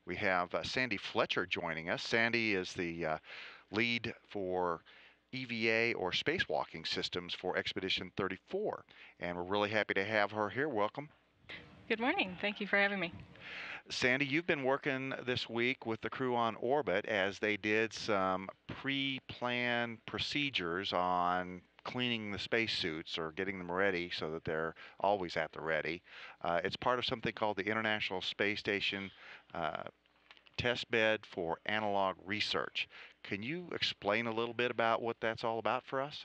We have Sandy Fletcher joining us. Sandy is the lead for EVA or spacewalking systems for Expedition 34, and we're really happy to have her here. Welcome. Good morning. Thank you for having me. Sandy, you've been working this week with the crew on orbit as they did some pre-planned procedures on cleaning the spacesuits or getting them ready so that they're always at the ready. It's part of something called the International Space Station Testbed for Analog Research. Can you explain a little bit about what that's all about for us?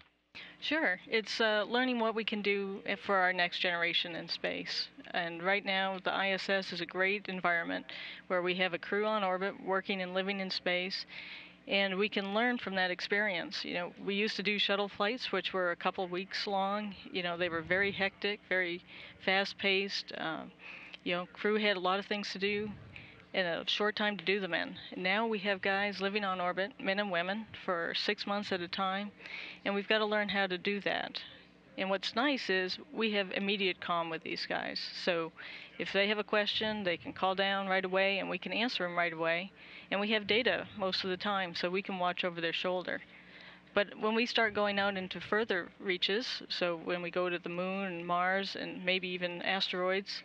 Sure. It's learning what we can do for our next generation in space. And right now, the ISS is a great environment where we have a crew on orbit working and living in space, and we can learn from that experience. We used to do shuttle flights, which were a couple weeks long. They were very hectic, very fast-paced. Crew had a lot of things to do in a short time to do them in. Now we have guys living on orbit, men and women, for 6 months at a time, and we've got to learn how to do that. And what's nice is we have immediate comm with these guys. So if they have a question, they can call down right away and we can answer them right away. And we have data most of the time, so we can watch over their shoulder. But when we start going out into further reaches, so when we go to the moon and Mars and maybe even asteroids,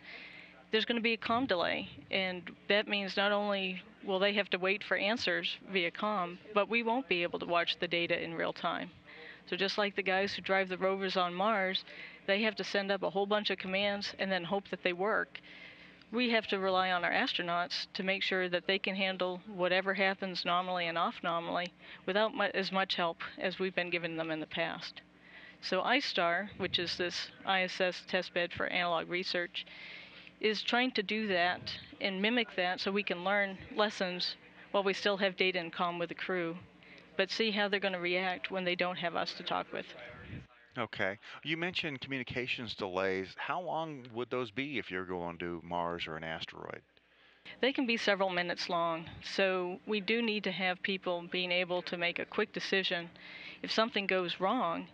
there's going to be a comm delay, and that means not only will they have to wait for answers via comm, but we won't be able to watch the data in real time. So just like the guys who drive the rovers on Mars, they have to send up a whole bunch of commands and then hope that they work. We have to rely on our astronauts to make sure that they can handle whatever happens nominally and off nominally without as much help as we've been giving them in the past. So ISTAR, which is this ISS testbed for analog research, is trying to do that and mimic that so we can learn lessons while we still have data and comm with the crew, but see how they're going to react when they don't have us to talk with. Okay. You mentioned communications delays. How long would those be if you're going to Mars or an asteroid? They can be several minutes long, so we do need to have people being able to make a quick decision. If something goes wrong,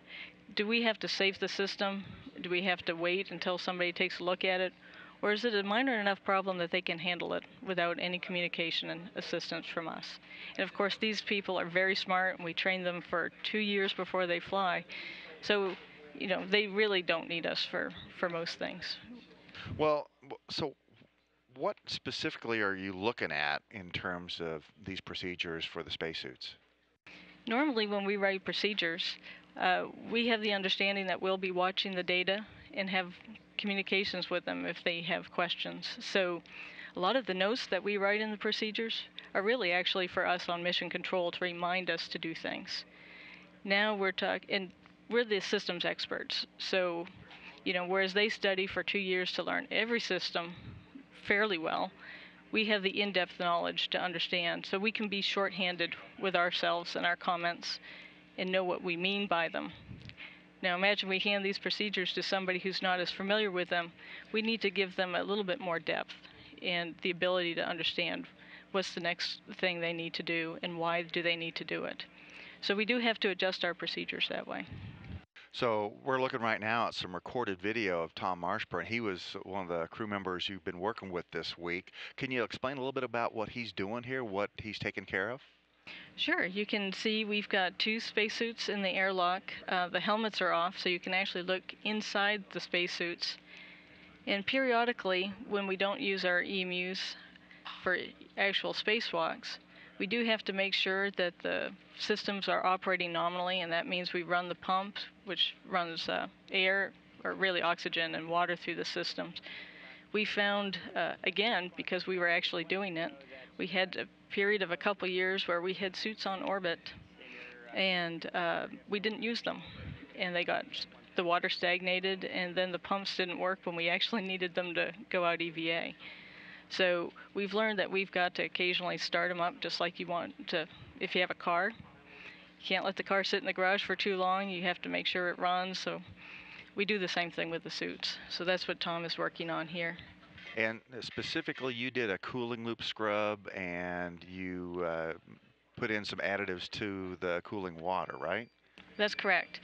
do we have to save the system? Do we have to wait until somebody takes a look at it? Or is it a minor enough problem that they can handle it without any communication and assistance from us? And of course, these people are very smart, and we train them for 2 years before they fly. So, they really don't need us for most things. Well, so what specifically are you looking at in terms of these procedures for the spacesuits? Normally, when we write procedures, we have the understanding that we'll be watching the data and have communications with them if they have questions. So a lot of the notes that we write in the procedures are really actually for us on mission control to remind us to do things. Now we're talking, and we're the systems experts. So, whereas they study for 2 years to learn every system fairly well, we have the in-depth knowledge to understand, so we can be shorthanded with ourselves and our comments and know what we mean by them. Now imagine we hand these procedures to somebody who's not as familiar with them. We need to give them a little bit more depth and the ability to understand what's the next thing they need to do and why do they need to do it. So we do have to adjust our procedures that way. So we're looking right now at some recorded video of Tom Marshburn. He was one of the crew members you've been working with this week. Can you explain a little bit about what he's doing here, what he's taking care of? Sure, you can see we've got two spacesuits in the airlock. The helmets are off, so you can actually look inside the spacesuits. And periodically, when we don't use our EMUs for actual spacewalks, we do have to make sure that the systems are operating nominally, and that means we run the pump, which runs air, or really oxygen and water through the systems. We found, again, because we were actually doing it, we had a period of a couple years where we had suits on orbit, and we didn't use them. And the water stagnated, and then the pumps didn't work when we actually needed them to go out EVA. So we've learned that we've got to occasionally start them up just like you want to, if you have a car. You can't let the car sit in the garage for too long. You have to make sure it runs. So we do the same thing with the suits. So that's what Tom is working on here. And specifically, you did a cooling loop scrub and you put in some additives to the cooling water, right? That's correct.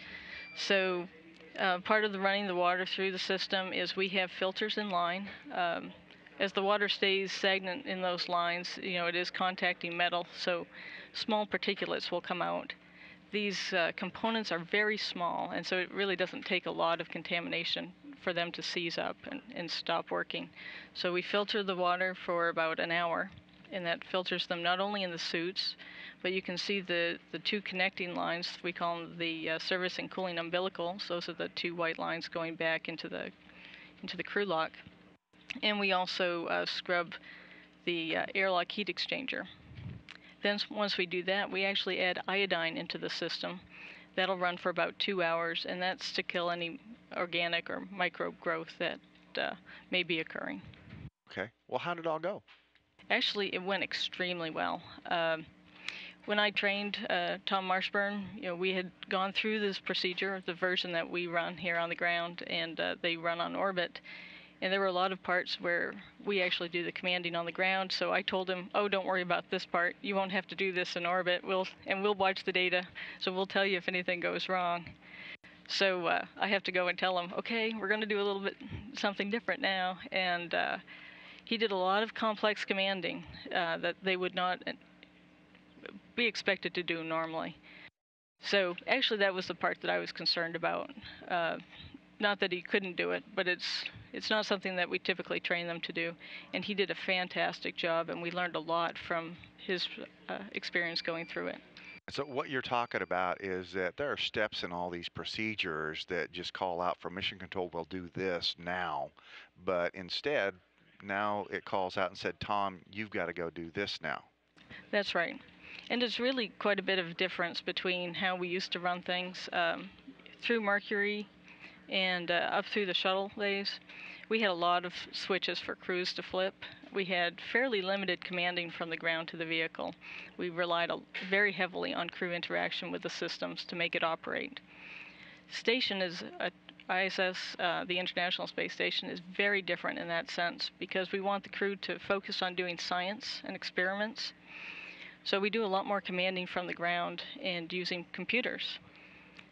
So part of the running the water through the system is we have filters in line. As the water stays stagnant in those lines, it is contacting metal, so small particulates will come out. These components are very small, and so it really doesn't take a lot of contamination for them to seize up and stop working. So we filter the water for about an hour, and that filters them not only in the suits, but you can see the two connecting lines. We call them the service and cooling umbilicals. Those are the two white lines going back into the crew lock. And we also scrub the airlock heat exchanger. Then once we do that, we actually add iodine into the system. That'll run for about 2 hours, and that's to kill any organic or microbe growth that may be occurring. Okay. Well, how did it all go? Actually, it went extremely well. When I trained Tom Marshburn, we had gone through this procedure, the version that we run here on the ground, and they run on orbit. And there were a lot of parts where we actually do the commanding on the ground. So I told him, "Oh, don't worry about this part. You won't have to do this in orbit. We'll watch the data, so we'll tell you if anything goes wrong." So I have to go and tell him, "Okay, we're going to do a little bit something different now." And he did a lot of complex commanding that they would not be expected to do normally. So actually, that was the part that I was concerned about. Not that he couldn't do it, but it's not something that we typically train them to do. And he did a fantastic job, and we learned a lot from his experience going through it. So what you're talking about is that there are steps in all these procedures that just call out from mission control, we'll do this now. But instead, now it calls out and said, Tom, you've got to go do this now. That's right. And it's really quite a bit of difference between how we used to run things through Mercury and up through the shuttle days. We had a lot of switches for crews to flip. We had fairly limited commanding from the ground to the vehicle. We relied very heavily on crew interaction with the systems to make it operate. Station is ISS, the International Space Station, is very different in that sense because we want the crew to focus on doing science and experiments. So we do a lot more commanding from the ground and using computers.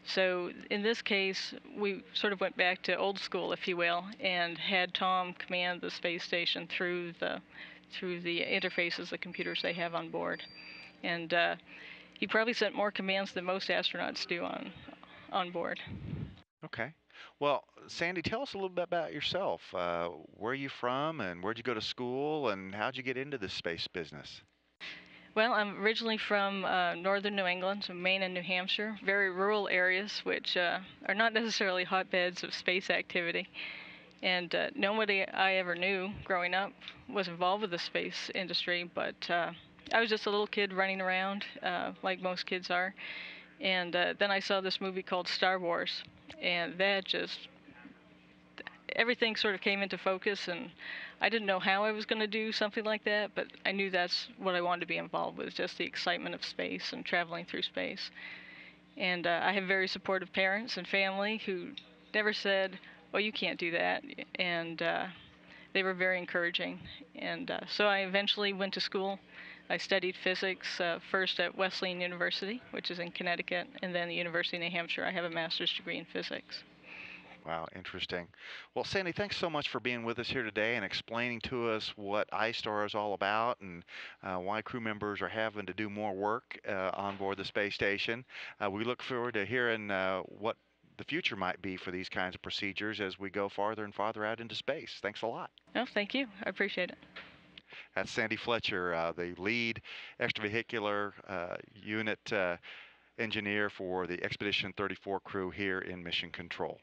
So in this case, we sort of went back to old school, if you will, and had Tom command the space station through the interfaces, the computers they have on board. And he probably sent more commands than most astronauts do on board. Okay. Well, Sandy, tell us a little bit about yourself. Where are you from, and where'd you go to school, and how'd you get into the space business? Well, I'm originally from northern New England, so Maine and New Hampshire, very rural areas, which are not necessarily hotbeds of space activity. And nobody I ever knew growing up was involved with the space industry, but I was just a little kid running around like most kids are. And then I saw this movie called Star Wars, and that just everything sort of came into focus, and I didn't know how I was going to do something like that, but I knew that's what I wanted to be involved with, just the excitement of space and traveling through space. And I have very supportive parents and family who never said, "Oh, you can't do that," and they were very encouraging. And so I eventually went to school. I studied physics first at Wesleyan University, which is in Connecticut, and then the University of New Hampshire. I have a master's degree in physics. Wow, interesting. Well, Sandy, thanks so much for being with us here today and explaining to us what ISTAR is all about and why crew members are having to do more work on board the space station. We look forward to hearing what the future might be for these kinds of procedures as we go farther and farther out into space. Thanks a lot. Oh, thank you. I appreciate it. That's Sandy Fletcher, the lead extravehicular unit engineer for the Expedition 34 crew here in Mission Control.